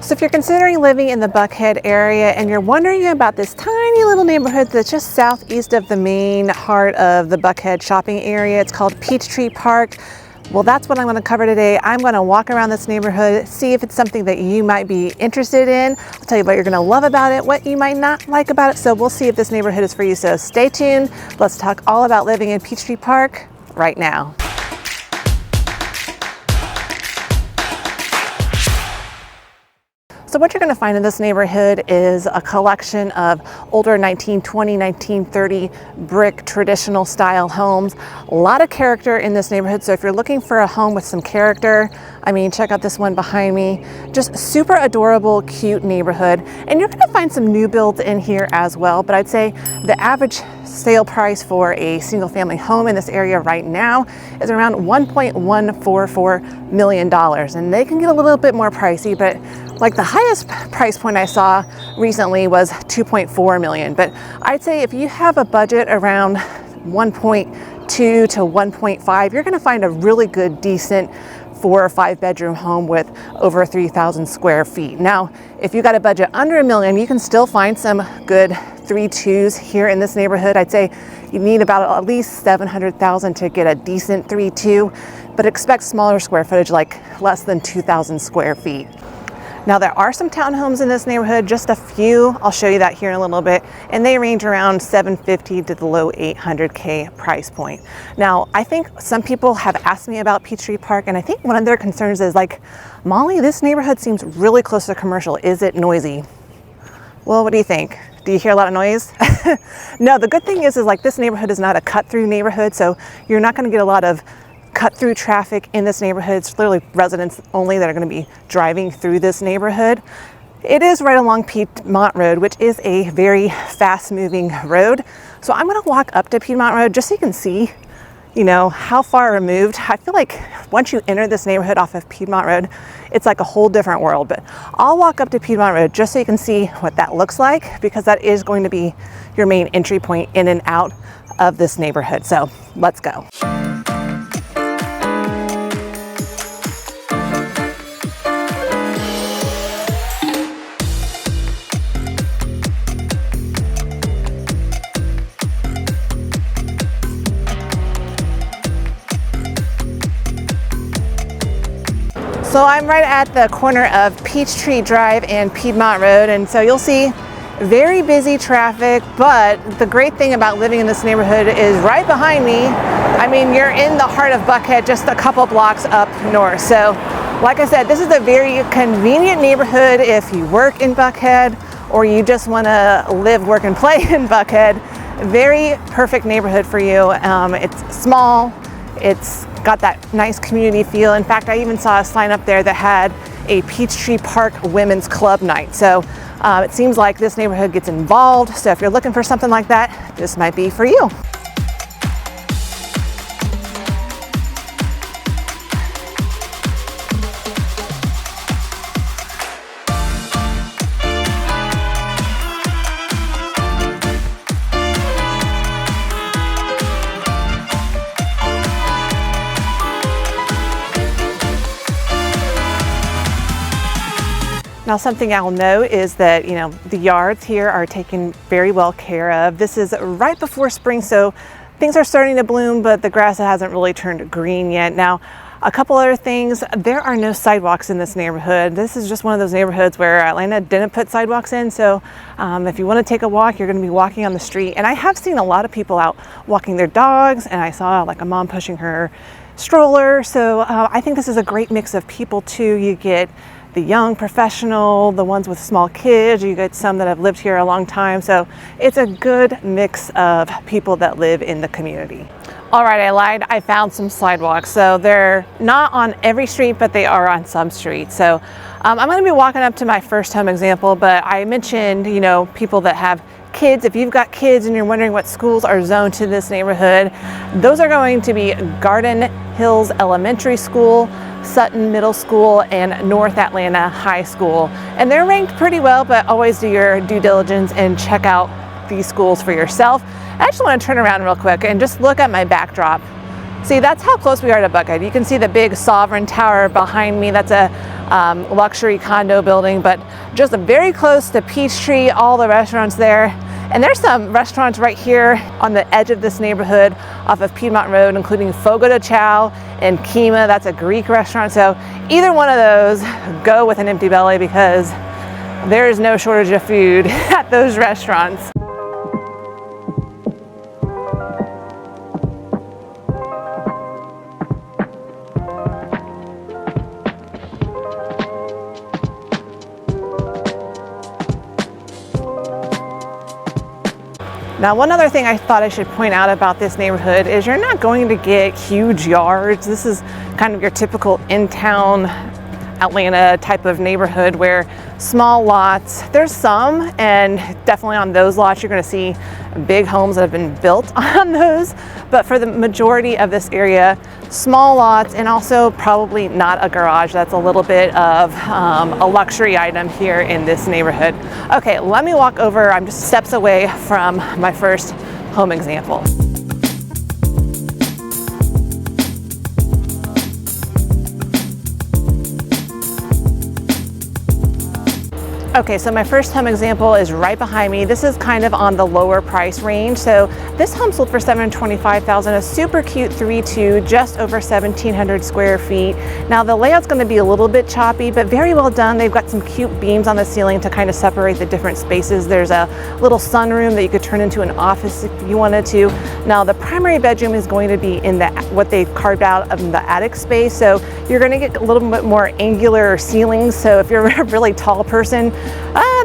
So if you're considering living in the Buckhead area and you're wondering about this tiny little neighborhood that's just southeast of the main heart of the Buckhead shopping area, it's called Peachtree Park. Well, that's what I'm going to cover today. I'm going to walk around this neighborhood, see if it's something that you might be interested in. I'll tell you what you're going to love about it, what you might not like about it. So we'll see if this neighborhood is for you. So stay tuned. Let's talk all about living in Peachtree Park right now. So what you're going to find in this neighborhood is a collection of older 1920, 1930 brick traditional style homes. A lot of character in this neighborhood. So if you're looking for a home with some character, I mean, check out this one behind me. Just super adorable, cute neighborhood. And you're going to find some new builds in here as well. But I'd say the average sale price for a single family home in this area right now is around $1.144 million. And they can get a little bit more pricey, but like the highest price point I saw recently was $2.4 million. But I'd say if you have a budget around 1.2 to 1.5, you're gonna find a really good, decent 4 or 5 bedroom home with over 3,000 square feet. Now, if you got a budget under $1 million, you can still find some good 3.2s here in this neighborhood. I'd say you need about at least $700,000 to get a decent 3.2, but expect smaller square footage, like less than 2,000 square feet. Now there are some townhomes in this neighborhood, just a few. I'll show you that here in a little bit. And they range around $750,000 to the low $800K price point. Now, I think some people have asked me about Peachtree Park, and I think one of their concerns is like, Molly, this neighborhood seems really close to commercial. Is it noisy? Well, what do you think? Do you hear a lot of noise? No, the good thing is like this neighborhood is not a cut-through neighborhood, so you're not gonna get a lot of cut-through traffic in this neighborhood. It's literally residents only that are going to be driving through this neighborhood. It is right along Piedmont Road, which is a very fast-moving road. So I'm going to walk up to Piedmont Road just so you can see, you know, how far removed. I feel like once you enter this neighborhood off of Piedmont Road, it's like a whole different world. But I'll walk up to Piedmont Road just so you can see what that looks like, because that is going to be your main entry point in and out of this neighborhood. So let's go. So I'm right at the corner of Peachtree Drive and Piedmont Road, and so you'll see very busy traffic, but the great thing about living in this neighborhood is right behind me. I mean, you're in the heart of Buckhead, just a couple blocks up north. So like I said, this is a very convenient neighborhood if you work in Buckhead or you just want to live, work, and play in Buckhead. Very perfect neighborhood for you. It's small. It's got that nice community feel. In fact, I even saw a sign up there that had a Peachtree Park Women's Club night. So it seems like this neighborhood gets involved. So if you're looking for something like that, this might be for you. Now, something I'll note is that, you know, the yards here are taken very well care of. This is right before spring, so things are starting to bloom, but the grass hasn't really turned green yet. Now, a couple other things, there are no sidewalks in this neighborhood. This is just one of those neighborhoods where Atlanta didn't put sidewalks in, so if you want to take a walk, you're going to be walking on the street. And I have seen a lot of people out walking their dogs, and I saw like a mom pushing her stroller. So I think this is a great mix of people too. You get the young professional, the ones with small kids, you get some that have lived here a long time. So it's a good mix of people that live in the community. All right, I lied, I found some sidewalks. So they're not on every street, but they are on some streets. So I'm gonna be walking up to my first home example, but I mentioned, you know, people that have kids. If you've got kids and you're wondering what schools are zoned to this neighborhood, those are going to be Garden Hills Elementary School, Sutton Middle School, and North Atlanta High School. And they're ranked pretty well, but always do your due diligence and check out these schools for yourself. I just want to turn around real quick and just look at my backdrop. See, that's how close we are to Buckhead. You can see the big Sovereign Tower behind me. That's a luxury condo building, but just very close to Peachtree, all the restaurants there. And there's some restaurants right here on the edge of this neighborhood off of Piedmont Road, including Fogo de Chao and Kima. That's a Greek restaurant. So either one of those, go with an empty belly, because there is no shortage of food at those restaurants. Now, one other thing I thought I should point out about this neighborhood is you're not going to get huge yards. This is kind of your typical in-town Atlanta type of neighborhood where small lots, there's some, and definitely on those lots you're going to see big homes that have been built on those, but for the majority of this area, small lots, and also probably not a garage. That's a little bit of a luxury item here in this neighborhood. Okay, let me walk over. I'm just steps away from my first home example. Okay, so my first home example is right behind me. This is kind of on the lower price range. So this home sold for $725,000, a super cute 3-2, just over 1,700 square feet. Now the layout's going to be a little bit choppy, but very well done. They've got some cute beams on the ceiling to kind of separate the different spaces. There's a little sunroom that you could turn into an office if you wanted to. Now the primary bedroom is going to be in the what they carved out of the attic space. So you're going to get a little bit more angular ceilings. So if you're a really tall person,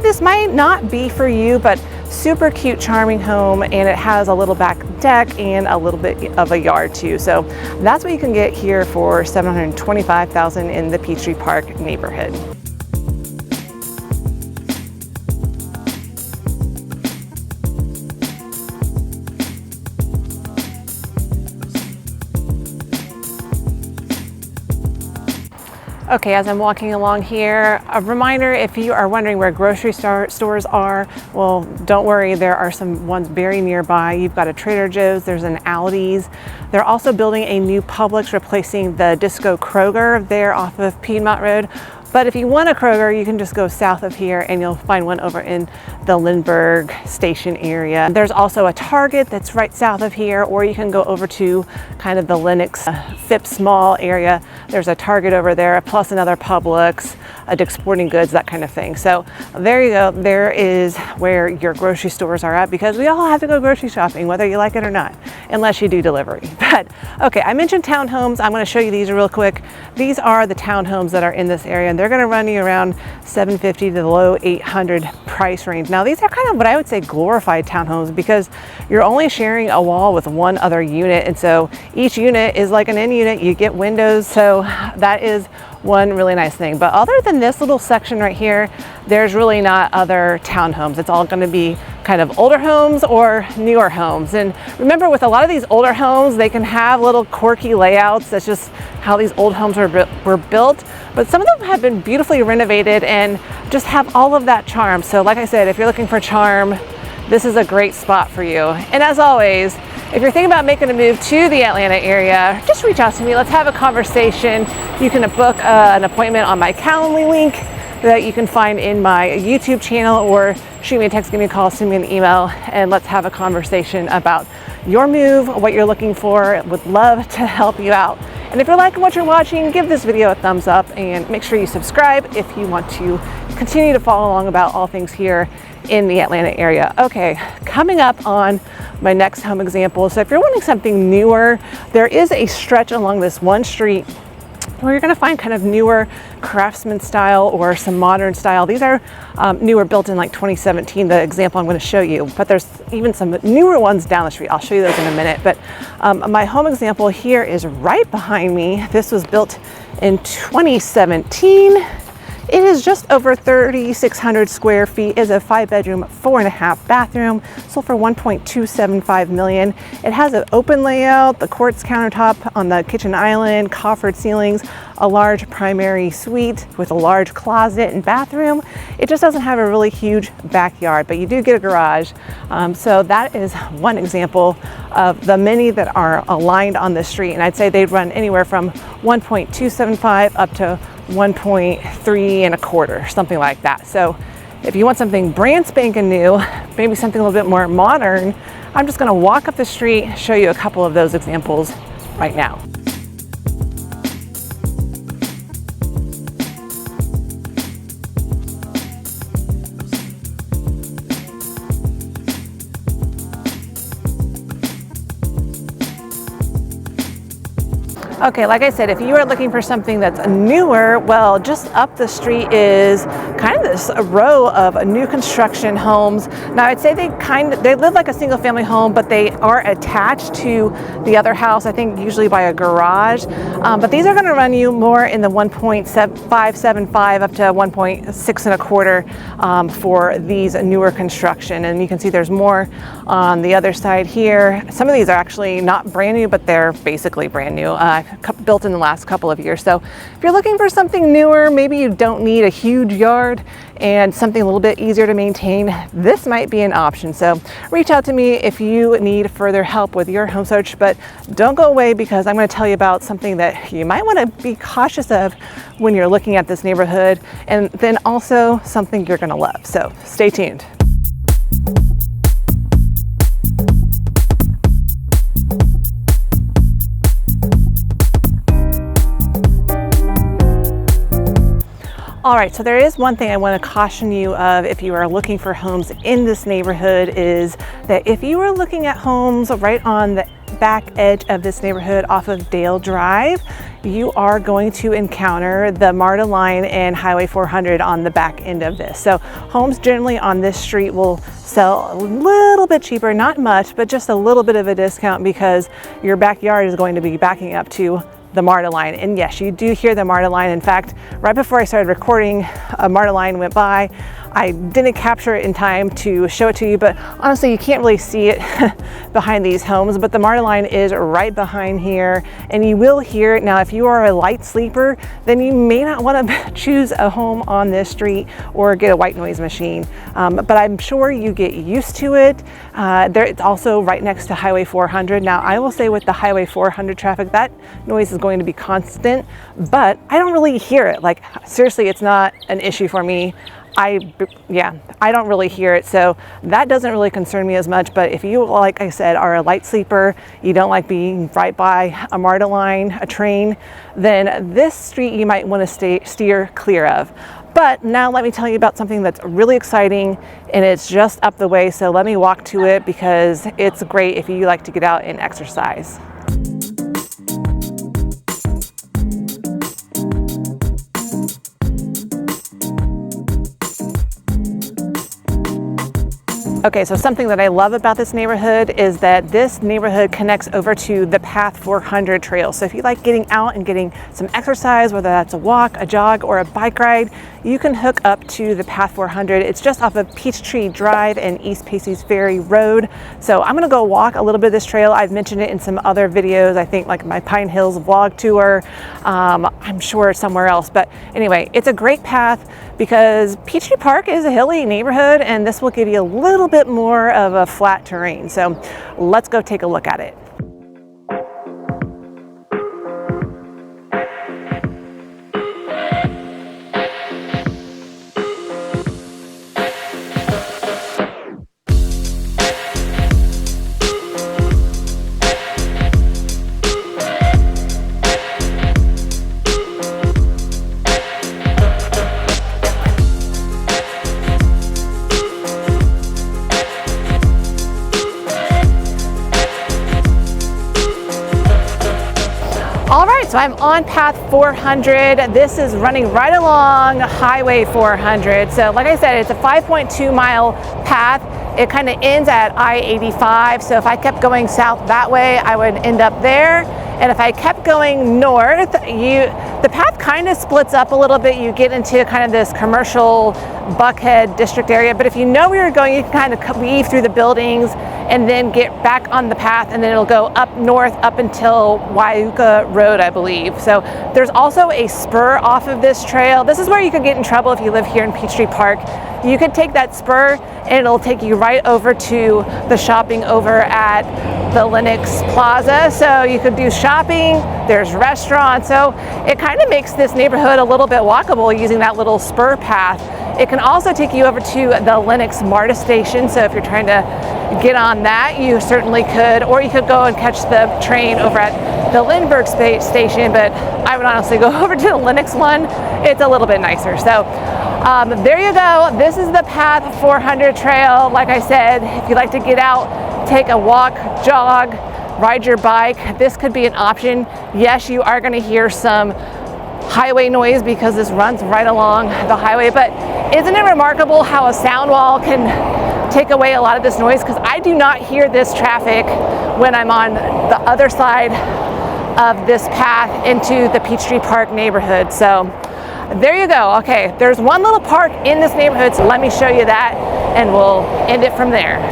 this might not be for you, but super cute, charming home, and it has a little back deck and a little bit of a yard too. So that's what you can get here for $725,000 in the Peachtree Park neighborhood. Okay, as I'm walking along here, a reminder, if you are wondering where grocery stores are, well, don't worry, there are some ones very nearby. You've got a Trader Joe's, there's an Aldi's. They're also building a new Publix, replacing the Disco Kroger there off of Piedmont Road. But if you want a Kroger, you can just go south of here and you'll find one over in the Lindbergh station area. There's also a Target that's right south of here, or you can go over to kind of the Lenox Phipps Mall area. There's a Target over there, plus another Publix, a Dick's Sporting Goods, that kind of thing. So there you go. There is where your grocery stores are at, because we all have to go grocery shopping, whether you like it or not, unless you do delivery. But okay, I mentioned townhomes. I'm going to show you these real quick. These are the townhomes that are in this area, and they're going to run you around $750 to the low $800 price range. Now these are kind of what I would say glorified townhomes, because you're only sharing a wall with one other unit, and so each unit is like an end unit. You get windows, so that is one really nice thing. But other than this little section right here, there's really not other townhomes. It's all going to be kind of older homes or newer homes. And remember, with a lot of these older homes, they can have little quirky layouts. That's just how these old homes were built. But some of them have been beautifully renovated and just have all of that charm. So like I said, if you're looking for charm, this is a great spot for you. And as always, if you're thinking about making a move to the Atlanta area, just reach out to me. Let's have a conversation. You can book an appointment on my Calendly link that you can find in my YouTube channel, or shoot me a text, give me a call, send me an email, and let's have a conversation about your move, what you're looking for. Would love to help you out. And if you're liking what you're watching, give this video a thumbs up and make sure you subscribe if you want to continue to follow along about all things here in the Atlanta area. Okay, coming up on my next home example. So if you're wanting something newer, there is a stretch along this one street where you're going to find kind of newer craftsman style or some modern style. These are newer, built in like 2017, the example I'm going to show you, but there's even some newer ones down the street. I'll show you those in a minute. But my home example here is right behind me. This was built in 2017. It is just over 3,600 square feet, is a 5-bedroom, 4.5 bathroom, sold for $1.275 million. It has an open layout, the quartz countertop on the kitchen island, coffered ceilings, a large primary suite with a large closet and bathroom. It just doesn't have a really huge backyard, but you do get a garage. So that is one example of the many that are aligned on the street. And I'd say they'd run anywhere from 1.275 up to 1.325, something like that. So if you want something brand spanking new, maybe something a little bit more modern, I'm just gonna walk up the street, show you a couple of those examples right now. Okay, like I said, if you are looking for something that's newer, well, just up the street is kind of this row of new construction homes. Now, I'd say they live like a single family home, but they are attached to the other house, I think usually by a garage. But these are gonna run you more in the 1.575 up to 1.625 for these newer construction. And you can see there's more on the other side here. Some of these are actually not brand new, but they're basically brand new. Built in the last couple of years. So if you're looking for something newer, maybe you don't need a huge yard and something a little bit easier to maintain, this might be an option. So reach out to me if you need further help with your home search, but don't go away because I'm going to tell you about something that you might want to be cautious of when you're looking at this neighborhood, and then also something you're going to love. So stay tuned. All right, so there is one thing I want to caution you of if you are looking for homes in this neighborhood, is that if you are looking at homes right on the back edge of this neighborhood off of Dale Drive, you are going to encounter the MARTA line and Highway 400 on the back end of this. So homes generally on this street will sell a little bit cheaper, not much, but just a little bit of a discount because your backyard is going to be backing up to the MARTA line. And yes, you do hear the MARTA line. In fact, right before I started recording, a MARTA line went by. I didn't capture it in time to show it to you, but honestly, you can't really see it behind these homes, but the MARTA line is right behind here, and you will hear it. Now, if you are a light sleeper, then you may not want to choose a home on this street or get a white noise machine, but I'm sure you get used to it. It's also right next to Highway 400. Now, I will say with the Highway 400 traffic, that noise is going to be constant, but I don't really hear it. Like, seriously, it's not an issue for me. I don't really hear it, so that doesn't really concern me as much. But if you, like I said, are a light sleeper, you don't like being right by a MARTA line, a train, then this street you might want to steer clear of. But now let me tell you about something that's really exciting, and it's just up the way, so let me walk to it because it's great if you like to get out and exercise. Okay, so something that I love about this neighborhood is that this neighborhood connects over to the Path 400 trail. So if you like getting out and getting some exercise, whether that's a walk, a jog, or a bike ride, you can hook up to the Path 400. It's just off of Peachtree Drive and East Pacey's Ferry Road. So I'm gonna go walk a little bit of this trail. I've mentioned it in some other videos, I think like my Pine Hills vlog tour, I'm sure somewhere else. But anyway, it's a great path because Peachtree Park is a hilly neighborhood, and this will give you a little bit more of a flat terrain. So let's go take a look at it. So I'm on Path 400. This is running right along Highway 400. So like I said, it's a 5.2 mile path. It kind of ends at I-85. So if I kept going south that way, I would end up there. And if I kept going north, the path kind of splits up a little bit. You get into kind of this commercial Buckhead district area. But if you know where you're going, you can kind of weave through the buildings and then get back on the path, and then it'll go up north up until Wyuka Road, I believe. So there's also a spur off of this trail. This is where you could get in trouble if you live here in Peachtree Park. You could take that spur and it'll take you right over to the shopping over at the Lenox Plaza. So you could do shopping, there's restaurants. So it kind of makes this neighborhood a little bit walkable using that little spur path. It can also take you over to the Lenox MARTA station. So if you're trying to get on that, you certainly could, or you could go and catch the train over at the Lindbergh station, but I would honestly go over to the Lenox one. It's a little bit nicer. So there you go. This is the Path 400 trail. Like I said, if you like to get out, take a walk, jog, ride your bike, this could be an option. Yes, you are going to hear some highway noise because this runs right along the highway, but isn't it remarkable how a sound wall can take away a lot of this noise? Because I do not hear this traffic when I'm on the other side of this path into the Peachtree Park neighborhood. So there you go. Okay, there's one little park in this neighborhood, so let me show you that and we'll end it from there.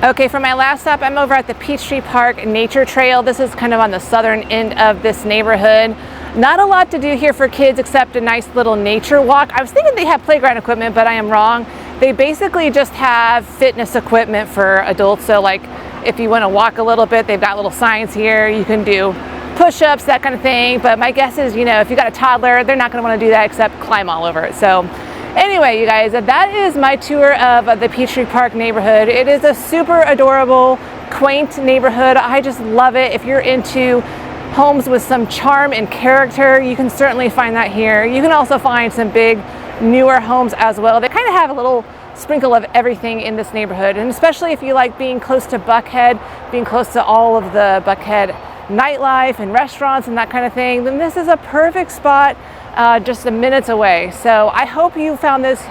Okay, for my last stop, I'm over at the Peachtree Park Nature Trail. This is kind of on the southern end of this neighborhood. Not a lot to do here for kids except a nice little nature walk. I was thinking they have playground equipment, but I am wrong. They basically just have fitness equipment for adults. So like if you want to walk a little bit, they've got little signs here. You can do push-ups, that kind of thing. But my guess is, you know, if you got a toddler, they're not going to want to do that except climb all over it. So anyway, you guys, that is my tour of the Peachtree Park neighborhood. It is a super adorable, quaint neighborhood. I just love it. If you're into homes with some charm and character, you can certainly find that here. You can also find some big, newer homes as well. They kind of have a little sprinkle of everything in this neighborhood, and especially if you like being close to Buckhead, being close to all of the Buckhead nightlife and restaurants and that kind of thing, then this is a perfect spot just minutes away. So I hope you found this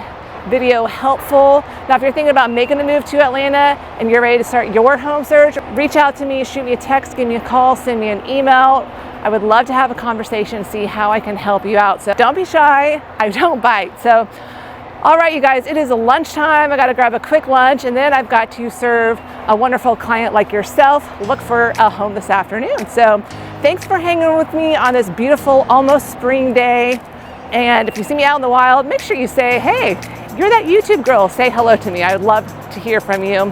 video helpful. Now, if you're thinking about making the move to Atlanta and you're ready to start your home search, reach out to me, shoot me a text, give me a call, send me an email. I would love to have a conversation, see how I can help you out. So don't be shy, I don't bite. So all right, you guys, it is lunchtime. I got to grab a quick lunch, and then I've got to serve a wonderful client like yourself look for a home this afternoon. So thanks for hanging with me on this beautiful, almost spring day. And if you see me out in the wild, make sure you say, hey, you're that YouTube girl. Say hello to me. I would love to hear from you.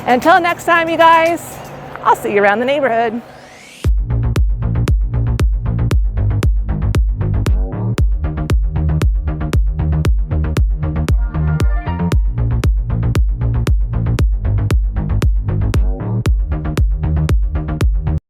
And until next time, you guys, I'll see you around the neighborhood.